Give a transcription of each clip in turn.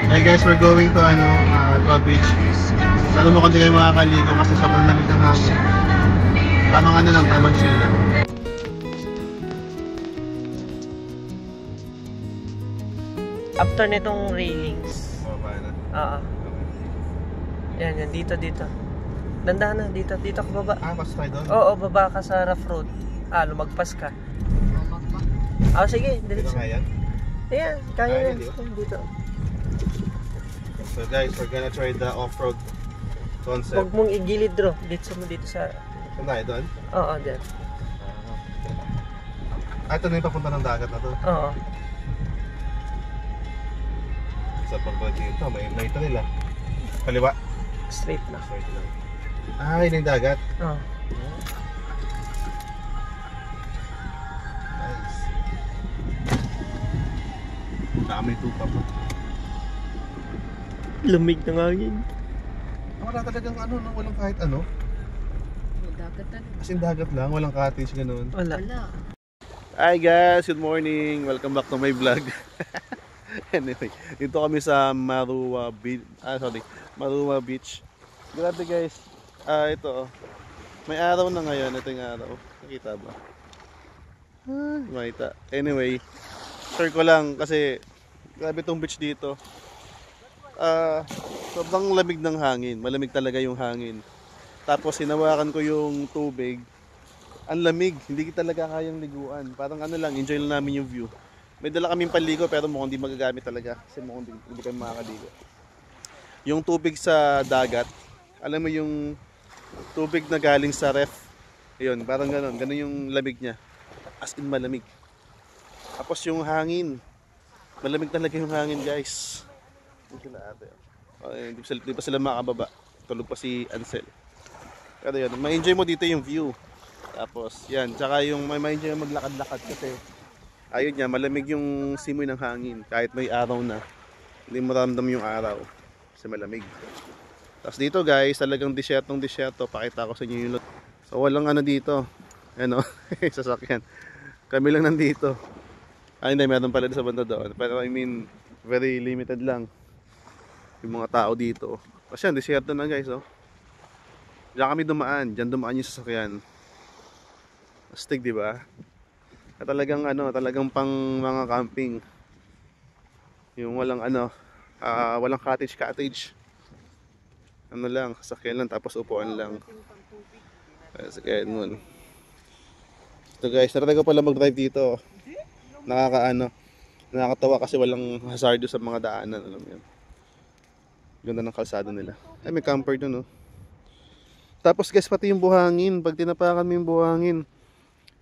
Hey guys, we're going to beach. Lalo mo kung di kayo makakaligo kasi sobrang lamig ng hangin. Tamang lang, tamang chill lang. After nitong railings. Oo. Yan, dito. Dandahan na, dito ka baba. Mas tayo doon? Oo, baba ka sa rough road. Lumagpas ka. Sige, diretso. Dito kaya? Ayan, kaya yan. Dito. So guys, we're gonna try the off-road concept. Huwag mong igilid bro. Dito sa... Saan tayo doon? Oo, dyan. Ito na yung papunta ng dagat na to. Oo. Sa pagbalik dito, may ito nila. Kaliwa. Straight na. Straight lang. Yun yung dagat. Oo. Nice. Dami tupa pa. Lamig ng hangin. Wala talagang walang kahit ano. Dagatan. As in dagat lang, walang cottage ganun. Wala. Hi guys, good morning. Welcome back to my vlog. Anyway, dito kami sa Marua Beach. Marua Beach. Grabe guys. Ito. May araw na ngayon. Ito yung araw. Nakita ba? Makita. Anyway, share ko lang kasi grabe tong beach dito. Sobrang lamig ng hangin. Malamig talaga yung hangin. Tapos hinawakan ko yung tubig. Ang lamig. Hindi talaga kayang liguan. Parang enjoy lang namin yung view. May dala kaming panligo pero mukhang hindi magagamit talaga. Kasi mukhang hindi kami makakaligo. Yung tubig sa dagat, alam mo yung tubig na galing sa ref. Ayun, parang ganon. Ganon yung lamig niya. As in malamig. Tapos yung hangin. Malamig talaga yung hangin guys. Hindi sila ate. Hindi pa sila makababa. Tulog pa si Ansel. Pero yun, ma-enjoy mo dito yung view. Tapos yan, tsaka yung ma-enjoy maglakad-lakad kasi ayun niya, malamig yung simoy ng hangin. Kahit may araw na, hindi mo ramdam yung araw kasi malamig. Tapos dito guys, talagang disyerto. Pakita ko sa inyo yung so walang dito. Sasakyan. Kami lang nandito. Hindi, meron pala sa banda doon. Pero I mean, very limited lang yung mga tao dito. Kasi yan, disyerto na guys, oh. Diyan kami dumaan. Diyan dumaan yung sasakyan. Astig, di ba? At talagang pang mga camping. Yung walang walang cottage. Lang, sasakyan lang tapos upuan lang. Sasakyan mo. Ito guys, natatagal pala mag-drive dito. Nakakatawa kasi walang hazardo sa mga daanan, alam mo yan. Ganda ng kalsada nila. Ay, may camper dun, oh. Tapos guys, pati yung buhangin. Pag tinapakan mo yung buhangin,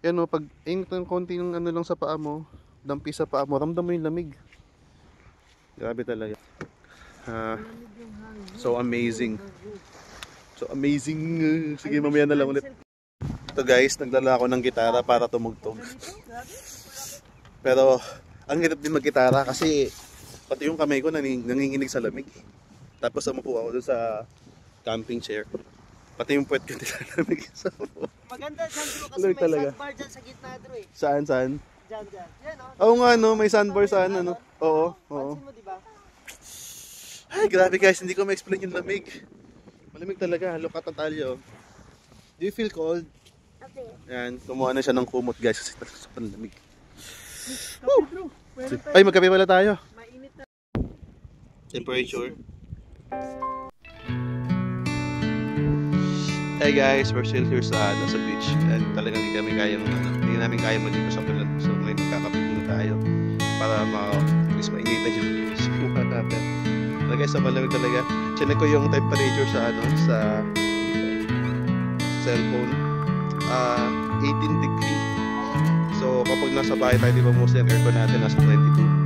yan, oh, pag yung konti ng lang sa paa mo, dampi sa paa mo, ramdam mo yung lamig. Grabe talaga. So amazing. Sige, mamaya na lang ulit. Ito guys, nagdala ako ng gitara para tumugtog. Pero ang hirap din mag-gitara kasi pati yung kamay ko nanginginig sa lamig. Tapos umupo ako doon sa camping chair. Pati yung puwet ko nilalamig sa upo. Maganda dyan bro kasi may sandbar dyan sa gitna bro eh. Saan? Dyan. Yan Oo nga may sandbar sa Oo. Pansin mo diba? Ay grabe guys, hindi ko ma-explain yung lamig. Malamig talaga, look at Natalia. Do you feel cold? Okay. Yan, kumuha na siya ng kumot guys kasi sobrang lamig. Ay, magkape pala tayo. Mainit na. Temperature. Hey guys, we're still here sa beach and talagang hindi namin kaya maligo sa ulan. So may magkakape muna tayo para at least mainitan yung mukha natin. So guys, sa malamig talaga. Chinek ko yung temperature sa cellphone. 18 degree. So kapag nasa bahay tayo, di ba mostly ang aircon natin nasa 22.